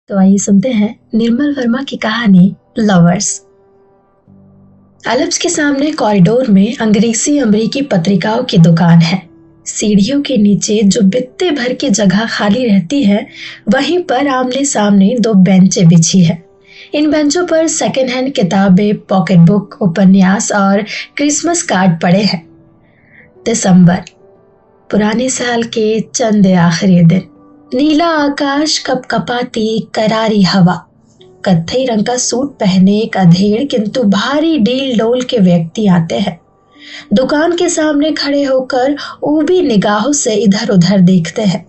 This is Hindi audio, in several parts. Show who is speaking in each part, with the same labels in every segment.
Speaker 1: तो आइए सुनते हैं निर्मल वर्मा की कहानी लवर्स। एल्प्स के सामने कॉरिडोर में अंग्रेजी अमरीकी पत्रिकाओं की दुकान है। सीढ़ियों के नीचे जो बित्ते भर की जगह खाली रहती है, वहीं पर आमने सामने दो बेंचें बिछी है। इन बेंचों पर सेकेंड हैंड किताबें, पॉकेट बुक, उपन्यास और क्रिसमस कार्ड पड़े हैं। दिसंबर, पुराने साल के चंद आखिरी दिन, नीला आकाश, कपकपाती करारी हवा। कत्थई रंग का सूट पहने एक अधेड़ किंतु भारी डील डोल के व्यक्ति आते हैं। दुकान के सामने खड़े होकर ऊबी निगाहों से इधर उधर देखते हैं।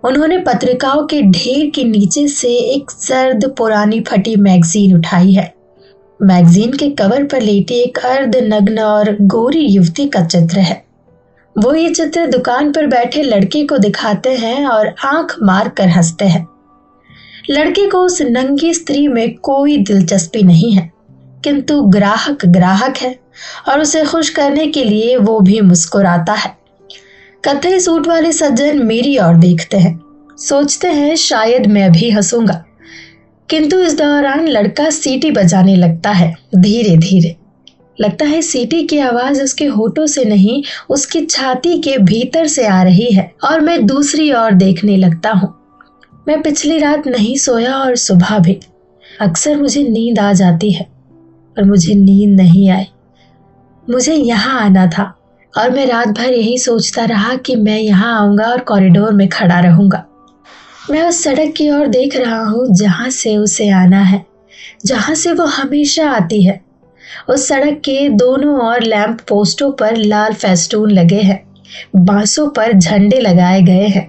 Speaker 1: उन्होंने पत्रिकाओं के ढेर के नीचे से एक सर्द पुरानी फटी मैगजीन उठाई है। मैगजीन के कवर पर लेटी एक अर्ध नग्न और गोरी युवती का चित्र है। वो ये चित्र दुकान पर बैठे लड़के को दिखाते हैं और आंख मार कर हंसते हैं। लड़के को उस नंगी स्त्री में कोई दिलचस्पी नहीं है, किंतु ग्राहक ग्राहक है और उसे खुश करने के लिए वो भी मुस्कुराता है। कत्थई सूट वाले सज्जन मेरी ओर देखते हैं, सोचते हैं शायद मैं भी हंसूंगा, किंतु इस दौरान लड़का सीटी बजाने लगता है, धीरे धीरे। लगता है सीटी की आवाज उसके होठों से नहीं, उसकी छाती के भीतर से आ रही है और मैं दूसरी ओर देखने लगता हूँ। मैं पिछली रात नहीं सोया और सुबह भी। अक्सर मुझे नींद आ जाती है, पर मुझे नींद नहीं आई। मुझे यहाँ आना था और मैं रात भर यही सोचता रहा कि मैं यहाँ आऊंगा और कॉरिडोर में खड़ा रहूंगा। मैं उस सड़क की ओर देख रहा हूँ जहाँ से उसे आना है, जहाँ से वो हमेशा आती है। उस सड़क के दोनों ओर लैंप पोस्टों पर लाल फेस्टून लगे हैं, बांसों पर झंडे लगाए गए हैं।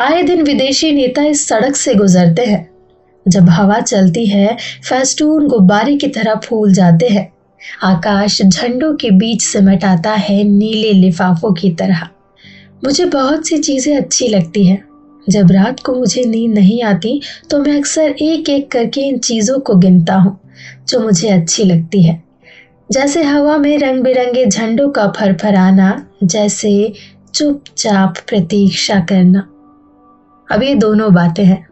Speaker 1: आए दिन विदेशी नेता इस सड़क से गुजरते हैं। जब हवा चलती है, फेस्टून गुब्बारे की तरह फूल जाते हैं। आकाश झंडों के बीच सिमट आता है, नीले लिफाफों की तरह। मुझे बहुत सी चीजें अच्छी लगती हैं। जब रात को मुझे नींद नहीं आती तो मैं अक्सर एक एक करके इन चीजों को गिनता हूँ जो मुझे अच्छी लगती है। जैसे हवा में रंग बिरंगे झंडों का फरफराना, जैसे चुपचाप प्रतीक्षा करना। अब ये दोनों बातें हैं।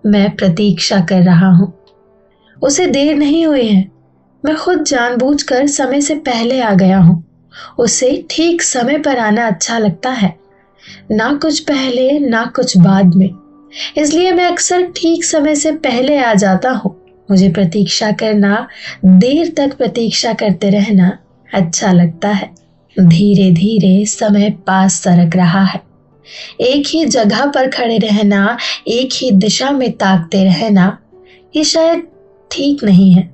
Speaker 1: मैं प्रतीक्षा कर रहा हूँ। उसे देर नहीं हुई है। मैं खुद जानबूझकर समय से पहले आ गया हूँ। उसे ठीक समय पर आना अच्छा लगता है, ना कुछ पहले ना कुछ बाद में। इसलिए मैं अक्सर ठीक समय से पहले आ जाता हूँ। मुझे प्रतीक्षा करना, देर तक प्रतीक्षा करते रहना अच्छा लगता है। धीरे धीरे समय पास सरक रहा है। एक ही जगह पर खड़े रहना, एक ही दिशा में ताकते रहना, ये शायद ठीक नहीं है।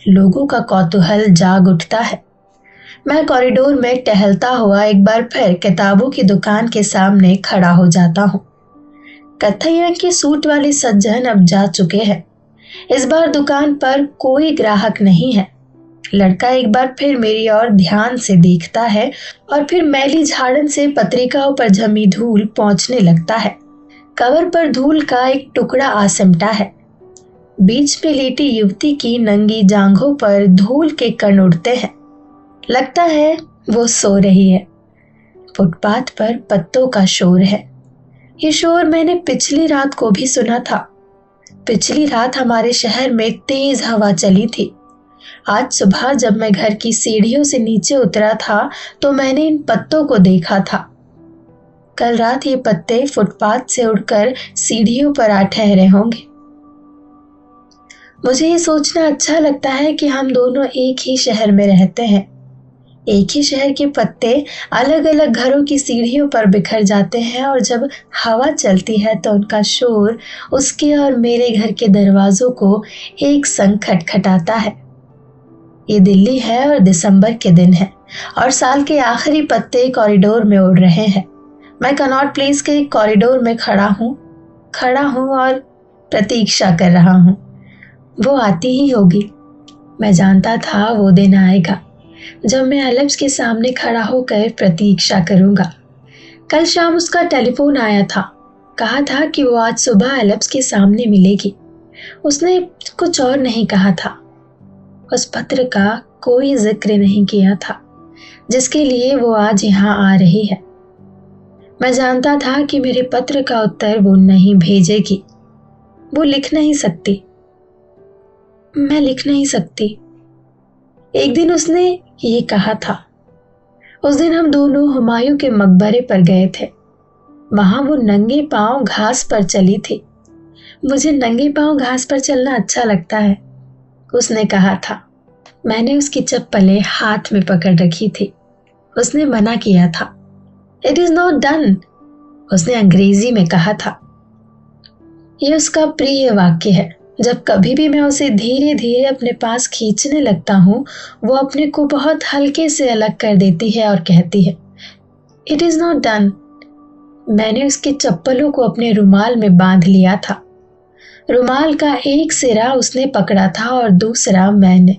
Speaker 1: लोगों का कौतूहल जाग उठता है। मैं कॉरिडोर में टहलता हुआ एक बार फिर किताबों की दुकान के सामने खड़ा हो जाता हूँ। कत्थई रंग के सूट वाले सज्जन अब जा चुके हैं। इस बार दुकान पर कोई ग्राहक नहीं है। लड़का एक बार फिर मेरी ओर ध्यान से देखता है और फिर मैली झाड़न से पत्रिकाओं पर जमी धूल पोंछने लगता है। कवर पर धूल का एक टुकड़ा आ सिमटा है। बीच में लेटी युवती की नंगी जांघों पर धूल के कण उड़ते हैं। लगता है वो सो रही है। फुटपाथ पर पत्तों का शोर है। ये शोर मैंने पिछली रात को भी सुना था। पिछली रात हमारे शहर में तेज हवा चली थी। आज सुबह जब मैं घर की सीढ़ियों से नीचे उतरा था तो मैंने इन पत्तों को देखा था। कल रात ये पत्ते फुटपाथ से उड़कर सीढ़ियों पर आ ठहरे होंगे। मुझे ये सोचना अच्छा लगता है कि हम दोनों एक ही शहर में रहते हैं। एक ही शहर के पत्ते अलग अलग घरों की सीढ़ियों पर बिखर जाते हैं और जब हवा चलती है तो उनका शोर उसके और मेरे घर के दरवाजों को एक संग खटखटाता है। ये दिल्ली है और दिसंबर के दिन है और साल के आखिरी पत्ते कॉरिडोर में उड़ रहे हैं। मैं कनॉट प्लेस के कॉरिडोर में खड़ा हूँ और प्रतीक्षा कर रहा हूँ। वो आती ही होगी। मैं जानता था वो दिन आएगा जब मैं एल्प्स के सामने खड़ा होकर प्रतीक्षा करूंगा। कल शाम उसका टेलीफोन आया था। कहा था कि वो आज सुबह एल्प्स के सामने मिलेगी। उसने कुछ और नहीं कहा था। उस पत्र का कोई जिक्र नहीं किया था जिसके लिए वो आज यहाँ आ रही है। मैं जानता था कि मेरे पत्र का उत्तर वो नहीं भेजेगी। वो लिख नहीं सकती। मैं लिख नहीं सकती, एक दिन उसने ये कहा था। उस दिन हम दोनों हुमायूं के मकबरे पर गए थे। वहां वो नंगे पांव घास पर चली थी। मुझे नंगे पांव घास पर चलना अच्छा लगता है, उसने कहा था। मैंने उसकी चप्पलें हाथ में पकड़ रखी थी। उसने मना किया था। इट इज नॉट डन, उसने अंग्रेजी में कहा था। यह उसका प्रिय वाक्य है। जब कभी भी मैं उसे धीरे धीरे अपने पास खींचने लगता हूँ, वो अपने को बहुत हल्के से अलग कर देती है और कहती है, इट इज नॉट डन। मैंने उसके चप्पलों को अपने रुमाल में बांध लिया था। रुमाल का एक सिरा उसने पकड़ा था और दूसरा मैंने।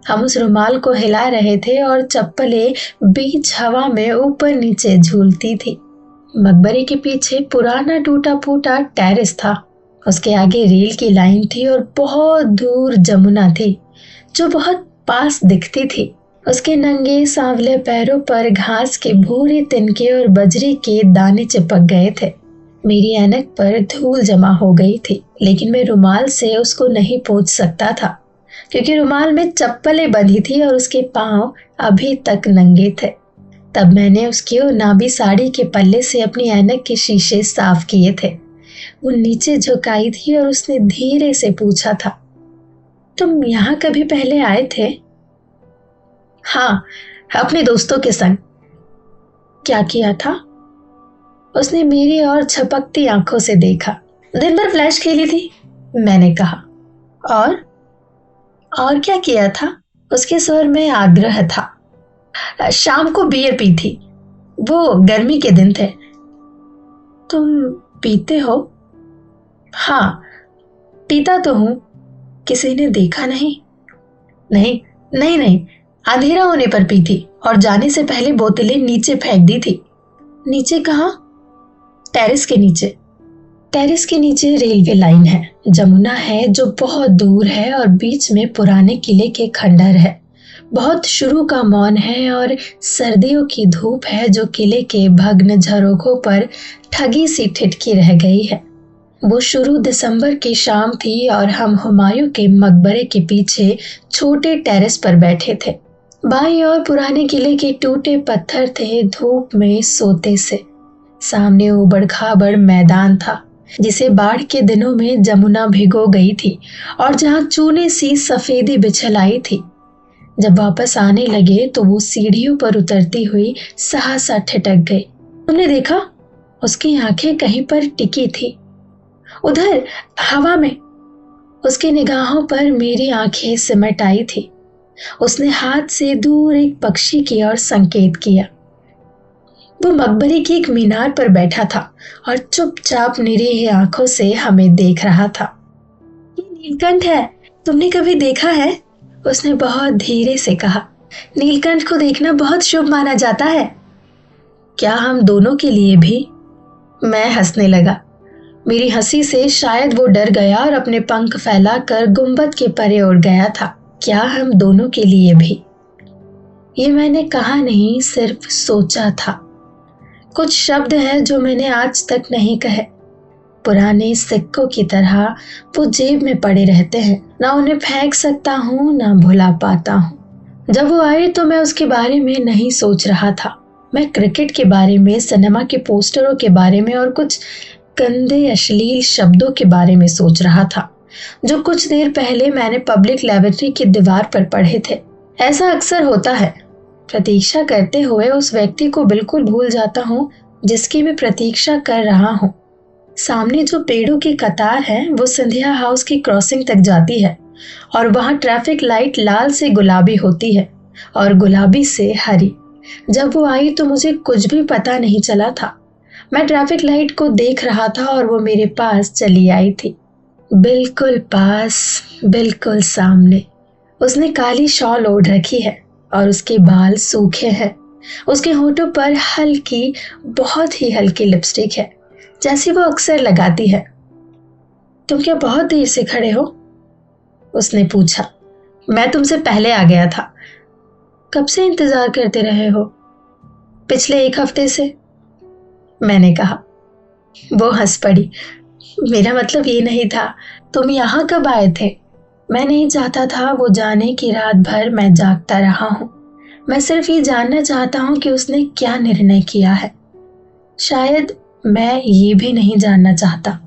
Speaker 1: हम उस रुमाल को हिला रहे थे और चप्पलें बीच हवा में ऊपर नीचे झूलती थी। मकबरे के पीछे पुराना टूटा फूटा टेरेस था। उसके आगे रेल की लाइन थी और बहुत दूर जमुना थी जो बहुत पास दिखती थी। उसके नंगे सांवले पैरों पर घास के भूरे तिनके और बजरी के दाने चिपक गए थे। मेरी ऐनक पर धूल जमा हो गई थी, लेकिन मैं रुमाल से उसको नहीं पोंछ सकता था क्योंकि रुमाल में चप्पलें बंधी थी और उसके पांव अभी तक नंगे थे। तब मैंने उसकी नाबी साड़ी के पल्ले से अपनी ऐनक के शीशे साफ किए थे। वो नीचे झुकाई थी और उसने धीरे से पूछा था, तुम यहाँ कभी पहले आए थे? हाँ, अपने दोस्तों के संग। क्या किया था? उसने मेरी और छपकती आंखों से देखा। दिन भर फ्लैश खेली थी, मैंने कहा। और क्या किया था? उसके स्वर में आग्रह था। शाम को बियर पी थी, वो गर्मी के दिन थे। तुम पीते हो? हाँ, पीता तो हूं। किसी ने देखा नहीं? नहीं नहीं नहीं, अंधेरा होने पर पी थी और जाने से पहले बोतलें नीचे फेंक दी थी। नीचे कहाँ? टेरेस के नीचे। टेरेस के नीचे रेलवे लाइन है, जमुना है जो बहुत दूर है और बीच में पुराने किले के खंडर है। बहुत शुरू का मौन है और सर्दियों की धूप है जो किले के भग्न झरोखों पर ठगी सी ठिठकी रह गई है। वो शुरू दिसंबर की शाम थी और हम हुमायूं के मकबरे के पीछे छोटे टेरेस पर बैठे थे। बाईं ओर पुराने किले के टूटे पत्थर थे धूप में सोते से। सामने उबड़ खाबड़ मैदान था जिसे बाढ़ के दिनों में जमुना भिगो गई थी और जहां चूने सी सफेदी बिछल आई थी। जब वापस आने लगे तो वो सीढ़ियों पर उतरती हुई सहसा ठिठक गई। तुमने देखा? उसकी आंखें कहीं पर टिकी थी, उधर हवा में। उसकी निगाहों पर मेरी आंखें सिमट आई थी। उसने हाथ से दूर एक पक्षी की ओर संकेत किया। वो मकबरे की एक मीनार पर बैठा था और चुपचाप निरीह आंखों से हमें देख रहा था। ये नीलकंठ है, तुमने कभी देखा है? उसने बहुत धीरे से कहा। नीलकंठ को देखना बहुत शुभ माना जाता है। क्या हम दोनों के लिए भी? मैं हंसने लगा। मेरी हंसी से शायद वो डर गया और अपने पंख फैलाकर गुंबद के परे उड़ गया था। क्या हम दोनों के लिए भी? ये मैंने कहा नहीं, सिर्फ सोचा था। कुछ शब्द हैं जो मैंने आज तक नहीं कहे। पुराने सिक्कों की तरह वो जेब में पड़े रहते हैं, ना उन्हें फेंक सकता हूँ ना भुला पाता हूँ। जब वो आई तो मैं उसके बारे में नहीं सोच रहा था। मैं क्रिकेट के बारे में, सिनेमा के पोस्टरों के बारे में और कुछ गंदे अश्लील शब्दों के बारे में सोच रहा था जो कुछ देर पहले मैंने पब्लिक लैबोरेटरी की दीवार पर पढ़े थे। ऐसा अक्सर होता है। प्रतीक्षा करते हुए उस व्यक्ति को बिल्कुल भूल जाता हूँ जिसकी मैं प्रतीक्षा कर रहा हूँ। सामने जो पेड़ों की कतार है वो सिंधिया हाउस की क्रॉसिंग तक जाती है और वहां ट्रैफिक लाइट लाल से गुलाबी होती है और गुलाबी से हरी। जब वो आई तो मुझे कुछ भी पता नहीं चला था। मैं ट्रैफिक लाइट को देख रहा था और वो मेरे पास चली आई थी, बिल्कुल पास, बिल्कुल सामने। उसने काली शॉल ओढ़ रखी है और उसके बाल सूखे हैं। उसके होठों पर हल्की, बहुत ही हल्की लिपस्टिक है जैसी वो अक्सर लगाती है। तुम क्या बहुत देर से खड़े हो? उसने पूछा। मैं तुमसे पहले आ गया था। कब से इंतजार करते रहे हो? पिछले 1 हफ्ते से, मैंने कहा। वो हंस पड़ी। मेरा मतलब ये नहीं था। तुम यहाँ कब आए थे? मैं नहीं चाहता था वो जाने कि रात भर मैं जागता रहा हूँ। मैं सिर्फ ये जानना चाहता हूँ कि उसने क्या निर्णय किया है। शायद मैं ये भी नहीं जानना चाहता।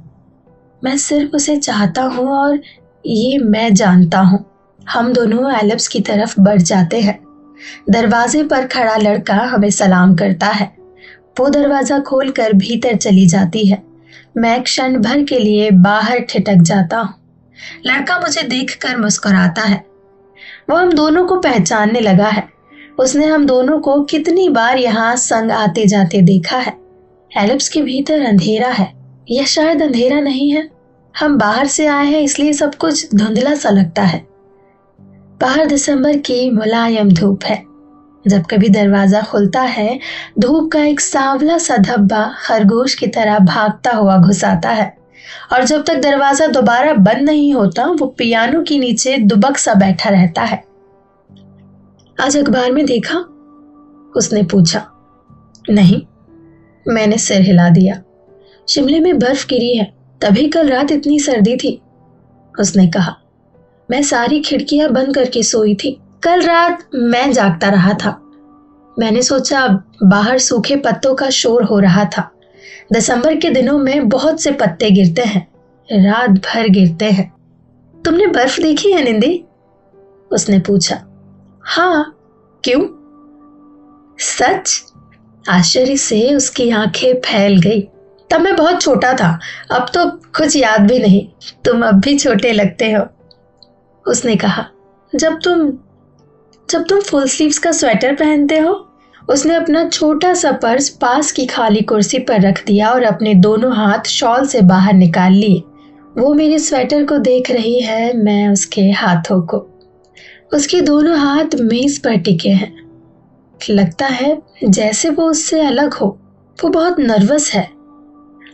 Speaker 1: मैं सिर्फ उसे चाहता हूँ और ये मैं जानता हूँ। हम दोनों एलिप्स की तरफ बढ़ जाते हैं। दरवाजे पर खड़ा लड़का हमें सलाम करता है। वो दरवाजा खोलकर भीतर चली जाती है। मैं क्षण भर के लिए बाहर ठिठक जाता हूँ। लड़का मुझे देखकर मुस्कुराता है। वो हम दोनों को पहचानने लगा है। उसने हम दोनों को कितनी बार यहाँ संग आते जाते देखा है। एलिप्स के भीतर अंधेरा है, या शायद अंधेरा नहीं है। हम बाहर से आए हैं इसलिए सब कुछ धुंधला सा लगता है। बाहर दिसंबर की मुलायम धूप है। जब कभी दरवाजा खुलता है, धूप का एक सांवला सा धब्बा खरगोश की तरह भागता हुआ घुस आता है, और जब तक दरवाजा दोबारा बंद नहीं होता वो पियानो के नीचे दुबक सा बैठा रहता है। आज अखबार में देखा? उसने पूछा। नहीं, मैंने सिर हिला दिया। शिमले में बर्फ गिरी है, तभी कल रात इतनी सर्दी थी, उसने कहा। मैं सारी खिड़कियां बंद करके सोई थी। कल रात मैं जागता रहा था। मैंने सोचा बाहर सूखे पत्तों का शोर हो रहा था। दिसंबर के दिनों में बहुत से पत्ते गिरते हैं, रात भर गिरते हैं। तुमने बर्फ देखी है निंदी? उसने पूछा। हाँ, क्यों? सच? आश्चर्य से उसकी आंखें फैल गई। तब मैं बहुत छोटा था, अब तो कुछ याद भी नहीं। तुम अब भी छोटे लगते हो, उसने कहा। जब तुम फुल स्लीव्स का स्वेटर पहनते हो। उसने अपना छोटा सा पर्स पास की खाली कुर्सी पर रख दिया और अपने दोनों हाथ शॉल से बाहर निकाल लिए। वो मेरे स्वेटर को देख रही है, मैं उसके हाथों को। उसके दोनों हाथ मेज पर टिके हैं। लगता है जैसे वो उससे अलग हो। वो बहुत नर्वस है,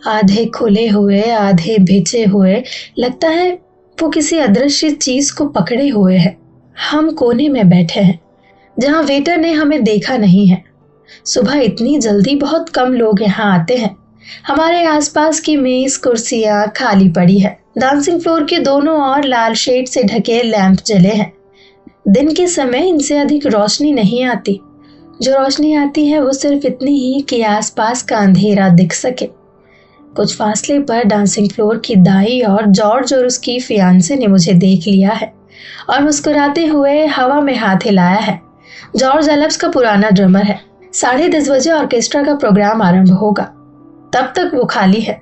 Speaker 1: आधे खुले हुए आधे भिजे हुए। लगता है वो किसी अदृश्य चीज को पकड़े हुए है। हम कोने में बैठे हैं, जहां वेटर ने हमें देखा नहीं है। सुबह इतनी जल्दी बहुत कम लोग यहाँ आते हैं। हमारे आसपास की मेज कुर्सियां खाली पड़ी है। डांसिंग फ्लोर के दोनों ओर लाल शेड से ढके लैंप जले हैं। दिन के समय इनसे अधिक रोशनी नहीं आती। जो रोशनी आती है वो सिर्फ इतनी ही कि आसपास का अंधेरा दिख सके। कुछ फासले पर डांसिंग फ्लोर की दाई और जॉर्ज और उसकी फियांसे ने मुझे देख लिया है और मुस्कुराते हुए हवा में हाथ हिलाया है। जॉर्ज एलिप्स का पुराना ड्रमर है। 10:30 बजे ऑर्केस्ट्रा का प्रोग्राम आरंभ होगा। तब तक वो खाली है।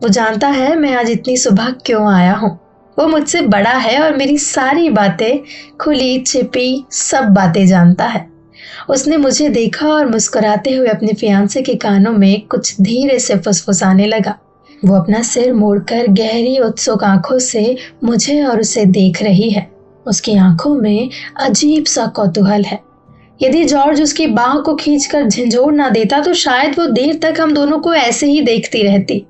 Speaker 1: वो जानता है मैं आज इतनी सुबह क्यों आया हूँ। वो मुझसे बड़ा है और मेरी सारी बातें, खुली छिपी सब बातें जानता है। उसने मुझे देखा और मुस्कुराते हुए अपने फियांसे के कानों में कुछ धीरे से फुसफुसाने लगा। वो अपना सिर मोड़कर गहरी उत्सुक आंखों से मुझे और उसे देख रही है। उसकी आंखों में अजीब सा कौतूहल है। यदि जॉर्ज उसकी बाह को खींचकर झंझोड़ ना देता तो शायद वो देर तक हम दोनों को ऐसे ही देखती रहती।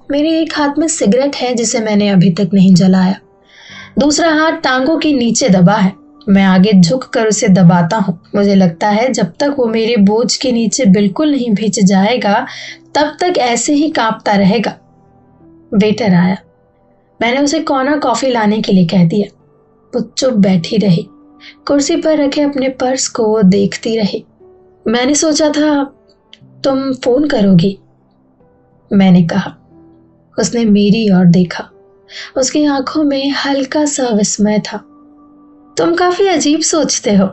Speaker 1: मेरे एक हाथ में सिगरेट है जिसे मैंने अभी तक नहीं जलाया। दूसरा हाथ टांगों के नीचे दबा है। मैं आगे झुक कर उसे दबाता हूँ। मुझे लगता है जब तक वो मेरे बोझ के नीचे बिल्कुल नहीं भिज जाएगा तब तक ऐसे ही कांपता रहेगा। वेटर आया। मैंने उसे कॉर्नर कॉफी लाने के लिए कह दिया। वो चुप बैठी रही। कुर्सी पर रखे अपने पर्स को वो देखती रही। मैंने सोचा था तुम फोन करोगी, मैंने कहा। उसने मेरी ओर देखा। उसकी आंखों में हल्का सा विस्मय था। तुम काफी अजीब सोचते हो,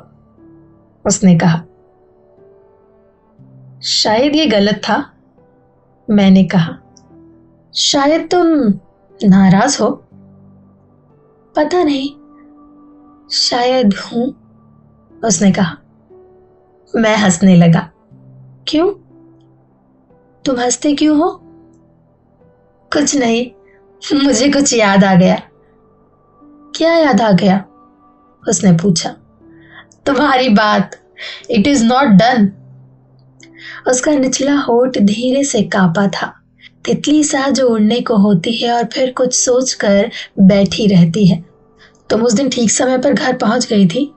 Speaker 1: उसने कहा। शायद ये गलत था, मैंने कहा। शायद तुम नाराज हो। पता नहीं, शायद हूं, उसने कहा। मैं हंसने लगा। क्यों? तुम हंसते क्यों हो? कुछ नहीं, मुझे कुछ याद आ गया। क्या याद आ गया? उसने पूछा। तुम्हारी बात। It is not done. उसका निचला होठ धीरे से कांपा था। तितली सा जो उड़ने को होती है और फिर कुछ सोचकर बैठी रहती है। तुम उस दिन ठीक समय पर घर पहुंच गई थी।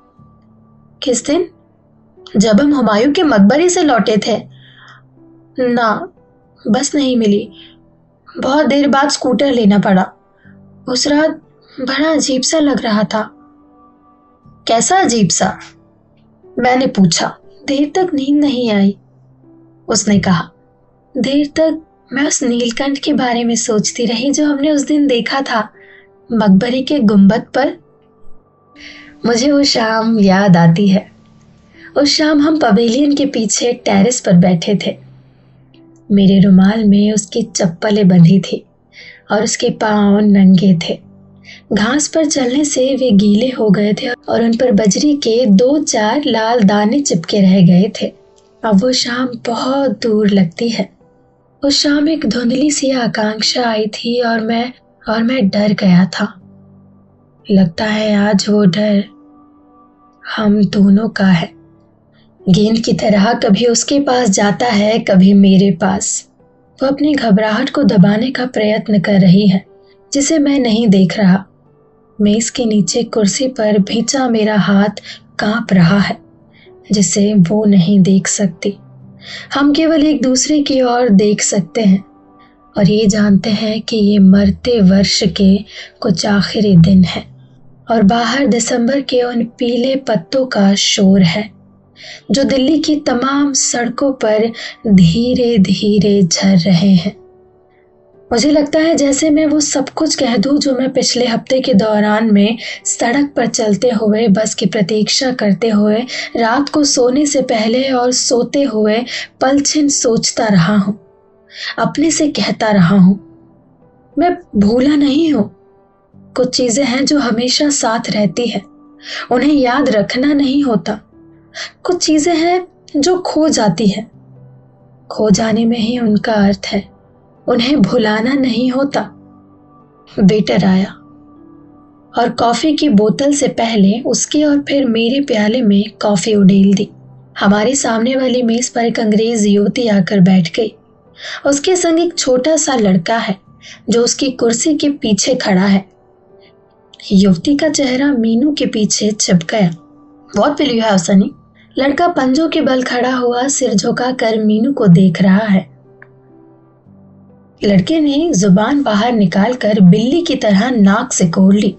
Speaker 1: किस दिन? जब हम हुमायूं के मकबरे से लौटे थे। ना, बस नहीं मिली। बहुत देर बाद स्कूटर लेना पड़ा। उस रात बड़ा अजीब सा लग रहा था। कैसा अजीब सा? मैंने पूछा। देर तक नींद नहीं आई, उसने कहा। देर तक मैं उस नीलकंठ के बारे में सोचती रही जो हमने उस दिन देखा था मकबरे के गुंबद पर। मुझे वो शाम याद आती है। उस शाम हम पवेलियन के पीछे टेरेस पर बैठे थे। मेरे रुमाल में उसकी चप्पलें बंधी थी और उसके पांव नंगे थे। घास पर चलने से वे गीले हो गए थे और उन पर बजरी के 2-4 लाल दाने चिपके रह गए थे। अब वो शाम बहुत दूर लगती है। उस शाम एक धुंधली सी आकांक्षा आई थी और मैं डर गया था। लगता है आज वो डर हम दोनों का है। गेंद की तरह कभी उसके पास जाता है, कभी मेरे पास। वो अपनी घबराहट को दबाने का प्रयत्न कर रही है जिसे मैं नहीं देख रहा। मेज के नीचे कुर्सी पर भींचा मेरा हाथ कांप रहा है जिसे वो नहीं देख सकती। हम केवल एक दूसरे की ओर देख सकते हैं और ये जानते हैं कि ये मरते वर्ष के कुछ आखिरी दिन है और बाहर दिसंबर के उन पीले पत्तों का शोर है जो दिल्ली की तमाम सड़कों पर धीरे धीरे झर रहे हैं। मुझे लगता है जैसे मैं वो सब कुछ कह दूं जो मैं पिछले हफ्ते के दौरान में सड़क पर चलते हुए, बस की प्रतीक्षा करते हुए, रात को सोने से पहले और सोते हुए पलछिन सोचता रहा हूं, अपने से कहता रहा हूं। मैं भूला नहीं हूं। कुछ चीजें हैं जो हमेशा साथ रहती है, उन्हें याद रखना नहीं होता। कुछ चीजें हैं जो खो जाती है, खो जाने में ही उनका अर्थ है, उन्हें भुलाना नहीं होता। वेटर आया और कॉफी की बोतल से पहले उसके और फिर मेरे प्याले में कॉफी उड़ेल दी। हमारे सामने वाली मेज पर एक अंग्रेज युवती आकर बैठ गई। उसके संग एक छोटा सा लड़का है जो उसकी कुर्सी के पीछे खड़ा है। युवती का चेहरा मीनू के पीछे छिप गया। बहुत पिली है सनी। लड़का पंजों के बल खड़ा हुआ सिर झुकाकर मीनू को देख रहा है। लड़के ने जुबान बाहर निकालकर बिल्ली की तरह नाक से कोड़ ली।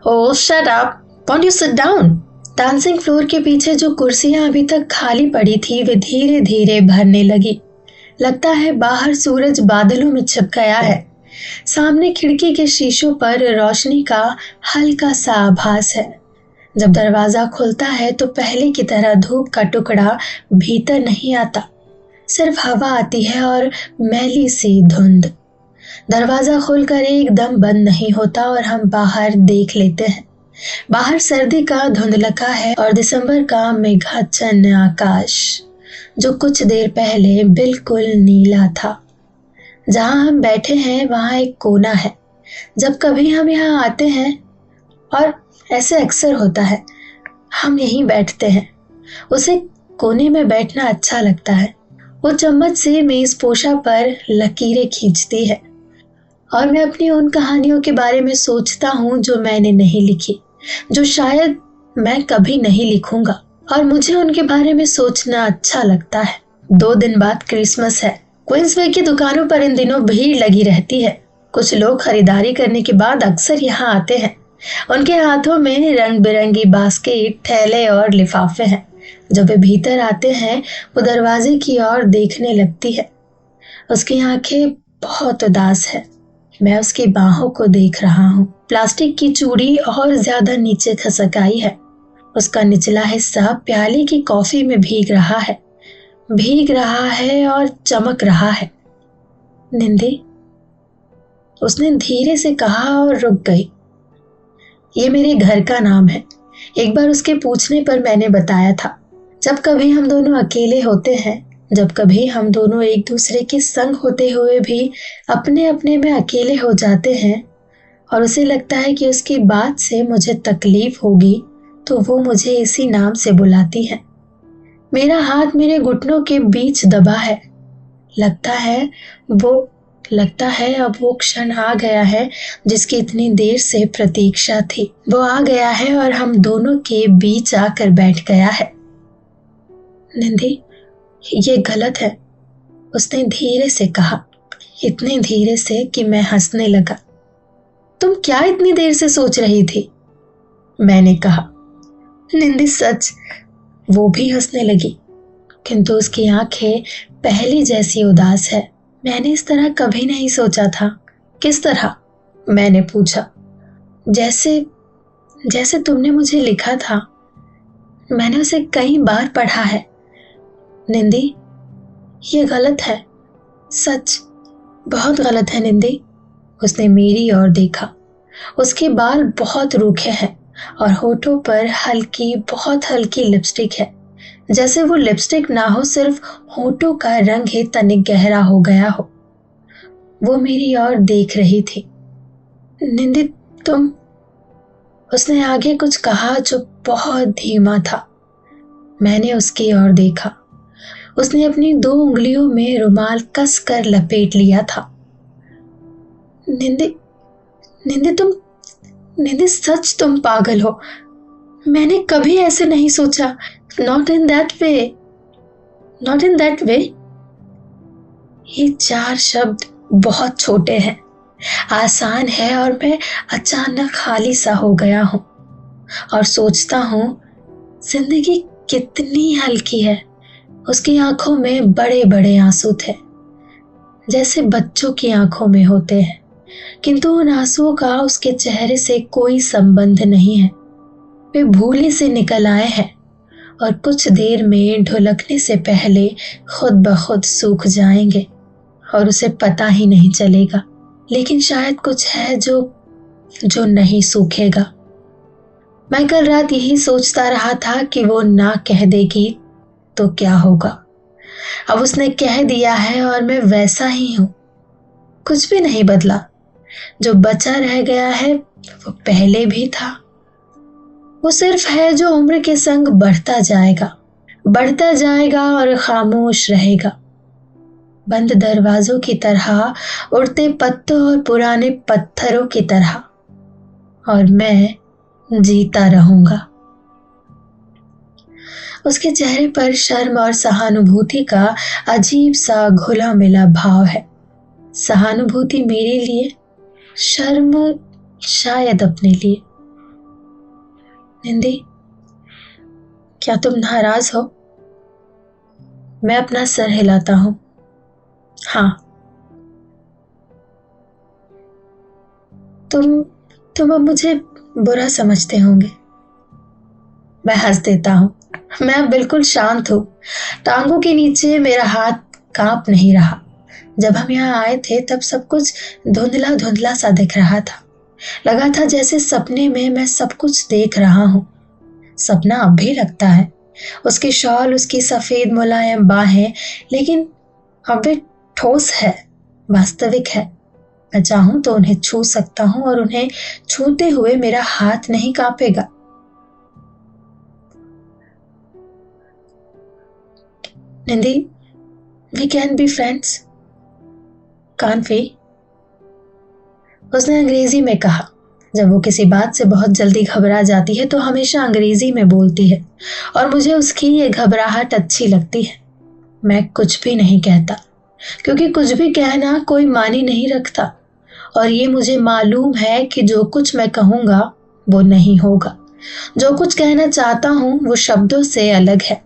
Speaker 1: Oh shut up, won't you sit down. Dancing floor के पीछे जो कुर्सियां अभी तक खाली पड़ी थी वे धीरे धीरे भरने लगी। लगता है बाहर सूरज बादलों में छिप गया है। सामने खिड़की के शीशों पर रोशनी का हल्का सा आभास है। जब दरवाजा खुलता है तो पहले की तरह धूप का टुकड़ा भीतर नहीं आता, सिर्फ हवा आती है और मैली सी धुंध। दरवाजा खुलकर एकदम बंद नहीं होता और हम बाहर देख लेते हैं। बाहर सर्दी का धुंधलका है और दिसंबर का मेघाच्छन्न आकाश जो कुछ देर पहले बिल्कुल नीला था। जहां हम बैठे हैं वहां एक कोना है। जब कभी हम यहाँ आते हैं, और ऐसे अक्सर होता है, हम यहीं बैठते हैं। उसे कोने में बैठना अच्छा लगता है। वो चम्मच से मेज पोशा पर लकीरें खींचती है और मैं अपनी उन कहानियों के बारे में सोचता हूँ जो मैंने नहीं लिखी, जो शायद मैं कभी नहीं लिखूंगा, और मुझे उनके बारे में सोचना अच्छा लगता है। 2 दिन बाद क्रिसमस है। क्वींसवे की दुकानों पर इन दिनों भीड़ लगी रहती है। कुछ लोग खरीदारी करने के बाद अक्सर यहाँ आते हैं। उनके हाथों में रंग बिरंगी बास्केट, थैले और लिफाफे हैं। जब वे भीतर आते हैं वो दरवाजे की ओर देखने लगती है। उसकी आंखें बहुत उदास है। मैं उसकी बाहों को देख रहा हूँ। प्लास्टिक की चूड़ी और ज्यादा नीचे खसक आई है। उसका निचला हिस्सा प्याले की कॉफी में भीग रहा है और चमक रहा है। निंदी, उसने धीरे से कहा और रुक गई। ये मेरे घर का नाम है। एक बार उसके पूछने पर मैंने बताया था। जब कभी हम दोनों अकेले होते हैं, जब कभी हम दोनों एक दूसरे के संग होते हुए भी अपने अपने में अकेले हो जाते हैं और उसे लगता है कि उसकी बात से मुझे तकलीफ होगी, तो वो मुझे इसी नाम से बुलाती है। मेरा हाथ मेरे घुटनों के बीच दबा है। लगता है अब वो क्षण आ गया है जिसकी इतनी देर से प्रतीक्षा थी। वो आ गया है और हम दोनों के बीच आकर बैठ गया है। निंदी, ये गलत है, उसने धीरे से कहा। इतने धीरे से कि मैं हंसने लगा। तुम क्या इतनी देर से सोच रही थी? मैंने कहा। निंदी सच। वो भी हंसने लगी, किंतु उसकी आंखें पहली जैसी उदास है। मैंने इस तरह कभी नहीं सोचा था। किस तरह? मैंने पूछा। जैसे जैसे तुमने मुझे लिखा था। मैंने उसे कई बार पढ़ा है। निंदी, ये गलत है। सच बहुत गलत है निंदी। उसने मेरी ओर देखा। उसके बाल बहुत रूखे हैं और होठों पर हल्की, बहुत हल्की लिपस्टिक है। जैसे वो लिपस्टिक ना हो, सिर्फ होठों का रंग ही तनिक गहरा हो गया हो। वो मेरी ओर देख रही थी। निंदी, तुम। उसने आगे कुछ कहा जो बहुत धीमा था। मैंने उसकी ओर देखा। उसने अपनी 2 उंगलियों में रुमाल कस कर लपेट लिया था। निंदी, निंदी तुम, निंदी सच तुम पागल हो। मैंने कभी ऐसे नहीं सोचा। Not in that way, not in that way. ये 4 शब्द बहुत छोटे हैं, आसान है, और मैं अचानक खाली सा हो गया हूं और सोचता हूं जिंदगी कितनी हल्की है। उसकी आंखों में बड़े बड़े आंसू थे, जैसे बच्चों की आंखों में होते हैं, किंतु उन आंसुओं का उसके चेहरे से कोई संबंध नहीं है। वे भूले से निकल आए हैं और कुछ देर में ढुलकने से पहले खुद ब खुद सूख जाएंगे और उसे पता ही नहीं चलेगा। लेकिन शायद कुछ है जो नहीं सूखेगा। मैं कल रात यही सोचता रहा था कि वो ना कह देगी तो क्या होगा। अब उसने कह दिया है और मैं वैसा ही हूं। कुछ भी नहीं बदला। जो बचा रह गया है वो पहले भी था। वो सिर्फ है जो उम्र के संग बढ़ता जाएगा और खामोश रहेगा, बंद दरवाजों की तरह, उड़ते पत्तों और पुराने पत्थरों की तरह। और मैं जीता रहूंगा। उसके चेहरे पर शर्म और सहानुभूति का अजीब सा घुला मिला भाव है। सहानुभूति मेरे लिए, शर्म शायद अपने लिए। निंदी, क्या तुम नाराज हो? मैं अपना सर हिलाता हूं। हाँ। तुम अब मुझे बुरा समझते होंगे। मैं हंस देता हूं। मैं अब बिल्कुल शांत हूं। टांगों के नीचे मेरा हाथ कांप नहीं रहा। जब हम यहाँ आए थे तब सब कुछ धुंधला धुंधला सा दिख रहा था। लगा था जैसे सपने में मैं सब कुछ देख रहा हूं। सपना अब भी लगता है। उसकी शॉल, उसकी सफेद मुलायम बाहें, लेकिन अब वे ठोस है, वास्तविक है। मैं चाहूं तो उन्हें छू सकता हूं और उन्हें छूते हुए मेरा हाथ नहीं कांपेगा। निंदी, we can be friends, can't we? उसने अंग्रेजी में कहा। जब वो किसी बात से बहुत जल्दी घबरा जाती है तो हमेशा अंग्रेजी में बोलती है और मुझे उसकी ये घबराहट अच्छी लगती है। मैं कुछ भी नहीं कहता, क्योंकि कुछ भी कहना कोई मानी नहीं रखता, और ये मुझे मालूम है कि जो कुछ मैं कहूंगा वो नहीं होगा। जो कुछ कहना चाहता हूं वो शब्दों से अलग है।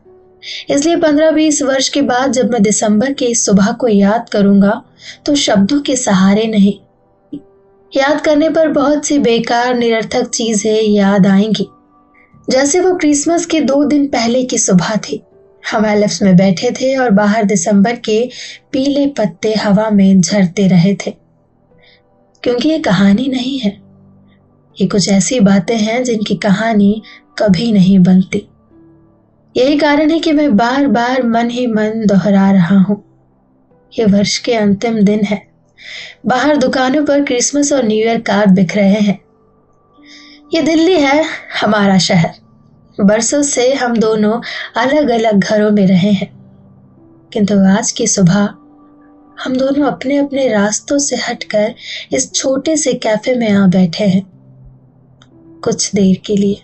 Speaker 1: इसलिए 15-20 वर्ष के बाद जब मैं दिसंबर की इस सुबह को याद करूंगा तो शब्दों के सहारे नहीं, याद करने पर बहुत सी बेकार निरर्थक चीजें याद आएंगी। जैसे वो क्रिसमस के 2 दिन पहले की सुबह थी। हम एलिप्स में बैठे थे और बाहर दिसंबर के पीले पत्ते हवा में झरते रहे थे। क्योंकि ये कहानी नहीं है, ये कुछ ऐसी बातें हैं जिनकी कहानी कभी नहीं बनती। यही कारण है कि मैं बार बार मन ही मन दोहरा रहा हूं। ये वर्ष के अंतिम दिन है। बाहर दुकानों पर क्रिसमस और न्यू ईयर कार्ड बिक रहे हैं। ये दिल्ली है, हमारा शहर। बरसों से हम दोनों अलग अलग घरों में रहे हैं, किंतु आज की सुबह हम दोनों अपने अपने रास्तों से हटकर इस छोटे से कैफे में आ बैठे हैं। कुछ देर के लिए।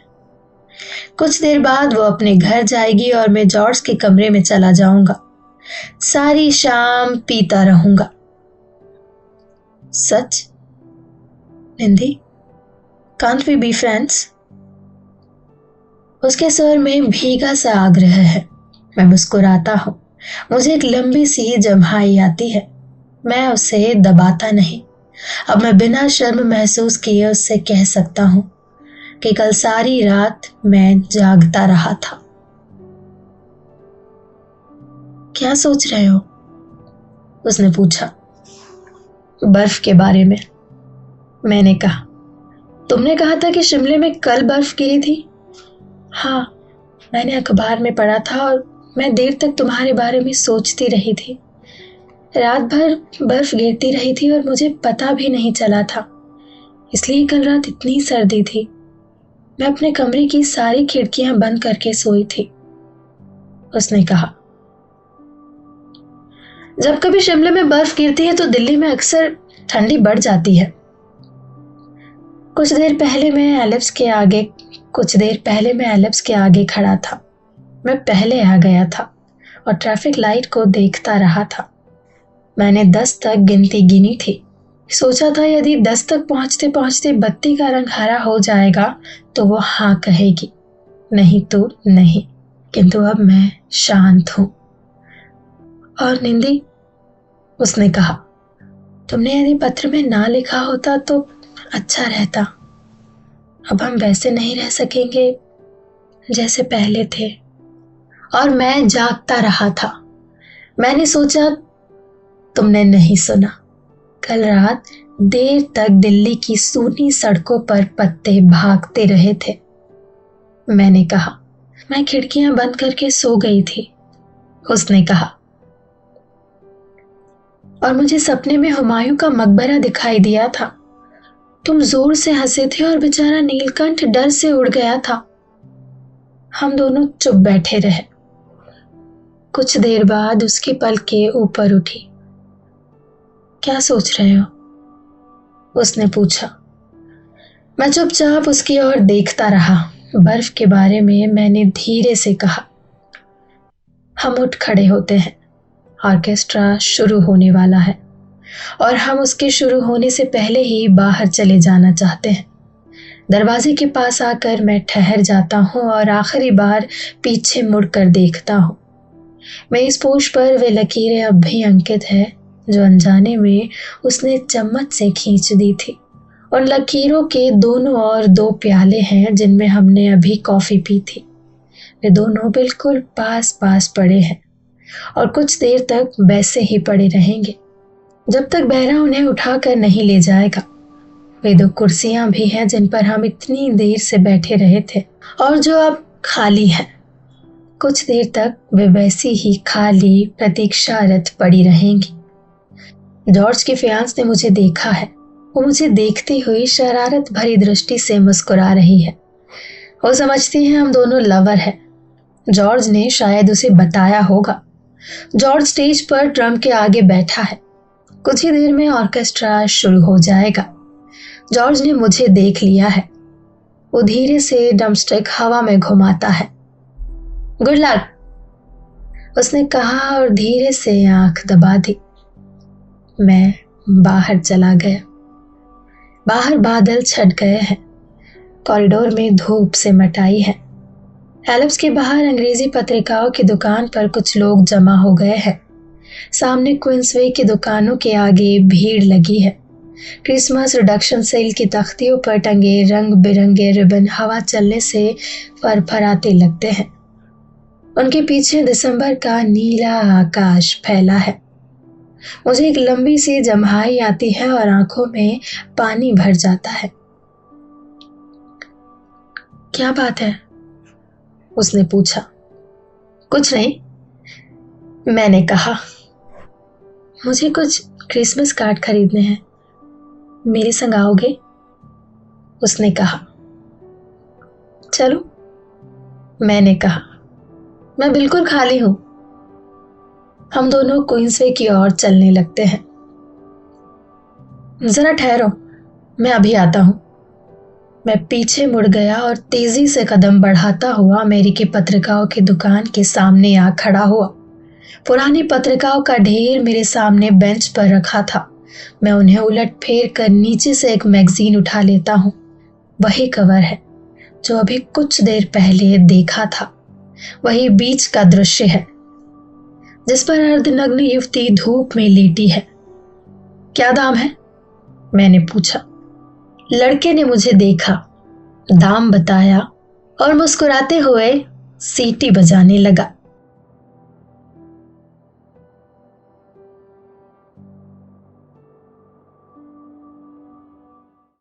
Speaker 1: कुछ देर बाद वो अपने घर जाएगी और मैं जॉर्ज के कमरे में चला जाऊंगा। सारी शाम पीता रहूंगा। सच? निधि, कांट वी बी फ्रेंड्स? उसके स्वर में भीगा सा आग्रह है। मैं मुस्कुराता हूँ। मुझे एक लंबी सी जम्हाई आती है। मैं उसे दबाता नहीं। अब मैं बिना शर्म महसूस किए उससे कह सकता हूँ कि कल सारी रात मैं जागता रहा था। क्या सोच रहे हो? उसने पूछा। बर्फ के बारे में, मैंने कहा। तुमने कहा था कि शिमले में कल बर्फ गिरी थी। हाँ, मैंने अखबार में पढ़ा था और मैं देर तक तुम्हारे बारे में सोचती रही थी। रात भर बर्फ गिरती रही थी और मुझे पता भी नहीं चला था। इसलिए कल रात इतनी सर्दी थी। मैं अपने कमरे की सारी खिड़कियां बंद करके सोई थी। उसने कहा। जब कभी शिमले में बर्फ गिरती है तो दिल्ली में अक्सर ठंडी बढ़ जाती है। कुछ देर पहले मैं एलिप्स के आगे खड़ा था। मैं पहले आ गया था और ट्रैफिक लाइट को देखता रहा था। मैंने 10 तक गिनती गिनी थी। सोचा था यदि 10 तक पहुंचते पहुंचते बत्ती का रंग हरा हो जाएगा तो वो हाँ कहेगी, नहीं तो नहीं। किंतु अब मैं शांत हूं। और निंदी, उसने कहा, तुमने यदि पत्र में ना लिखा होता तो अच्छा रहता। अब हम वैसे नहीं रह सकेंगे जैसे पहले थे। और मैं जागता रहा था। मैंने सोचा तुमने नहीं सुना। कल रात देर तक दिल्ली की सूनी सड़कों पर पत्ते भागते रहे थे। मैंने कहा। मैं खिड़कियां बंद करके सो गई थी। उसने कहा। और मुझे सपने में हुमायूं का मकबरा दिखाई दिया था। तुम जोर से हंसे थे और बेचारा नीलकंठ डर से उड़ गया था। हम दोनों चुप बैठे रहे। कुछ देर बाद उसकी पलकें ऊपर उठी। क्या सोच रहे हो? उसने पूछा। मैं चुपचाप उसकी ओर देखता रहा। बर्फ के बारे में मैंने धीरे से कहा। हम उठ खड़े होते हैं। ऑर्केस्ट्रा शुरू होने वाला है और हम उसके शुरू होने से पहले ही बाहर चले जाना चाहते हैं। दरवाजे के पास आकर मैं ठहर जाता हूँ और आखिरी बार पीछे मुड़कर देखता हूँ। मेरी स्पोश पर वे लकीरें अब भी अंकित है जो अनजाने में उसने चम्मच से खींच दी थी। और लकीरों के दोनों ओर 2 प्याले हैं जिनमें हमने अभी कॉफी पी थी। वे दोनों बिल्कुल पास पास पड़े हैं और कुछ देर तक वैसे ही पड़े रहेंगे जब तक बहरा उन्हें उठाकर नहीं ले जाएगा। वे 2 कुर्सियां भी हैं जिन पर हम इतनी देर से बैठे रहे थे और जो अब खाली हैं। कुछ देर तक वे वैसी ही खाली प्रतीक्षारत पड़ी रहेंगी। जॉर्ज की फियांस ने मुझे देखा है। वो मुझे देखती हुई शरारत भरी दृष्टि से मुस्कुरा रही है। वो समझती है हम दोनों लवर हैं। जॉर्ज ने शायद उसे बताया होगा। जॉर्ज स्टेज पर ड्रम के आगे बैठा है। कुछ ही देर में ऑर्केस्ट्रा शुरू हो जाएगा। जॉर्ज ने मुझे देख लिया है। वो धीरे से ड्रमस्टिक हवा में घुमाता है। गुड लक, उसने कहा और धीरे से आंख दबा दी। मैं बाहर चला गया। बाहर बादल छट गए हैं। कॉरिडोर में धूप से मटाई है। एलिप्स के बाहर अंग्रेजी पत्रिकाओं की दुकान पर कुछ लोग जमा हो गए हैं। सामने क्वींसवे की दुकानों के आगे भीड़ लगी है। क्रिसमस रिडक्शन सेल की तख्तियों पर टंगे रंग बिरंगे रिबन हवा चलने से फरफराते लगते हैं। उनके पीछे दिसंबर का नीला आकाश फैला है। मुझे एक लंबी सी जम्हाई आती है और आंखों में पानी भर जाता है। क्या बात है? उसने पूछा। कुछ नहीं, मैंने कहा। मुझे कुछ क्रिसमस कार्ड खरीदने हैं, मेरे संग आओगे? उसने कहा। चलो, मैंने कहा। मैं बिल्कुल खाली हूं। हम दोनों क्वींसवे की ओर चलने लगते हैं। जरा ठहरो, मैं अभी आता हूं। मैं पीछे मुड़ गया और तेजी से कदम बढ़ाता हुआ अमेरिकी पत्रिकाओं की दुकान के सामने आ खड़ा हुआ। पुरानी पत्रिकाओं का ढेर मेरे सामने बेंच पर रखा था मैं उन्हें उलट फेर कर नीचे से एक मैगजीन उठा लेता हूँ। वही कवर है जो अभी कुछ देर पहले देखा था। वही बीच का दृश्य है जिस पर अर्धनग्न युवती धूप में लेटी है। क्या दाम है? मैंने पूछा। लड़के ने मुझे देखा, दाम बताया और मुस्कुराते हुए सीटी बजाने लगा।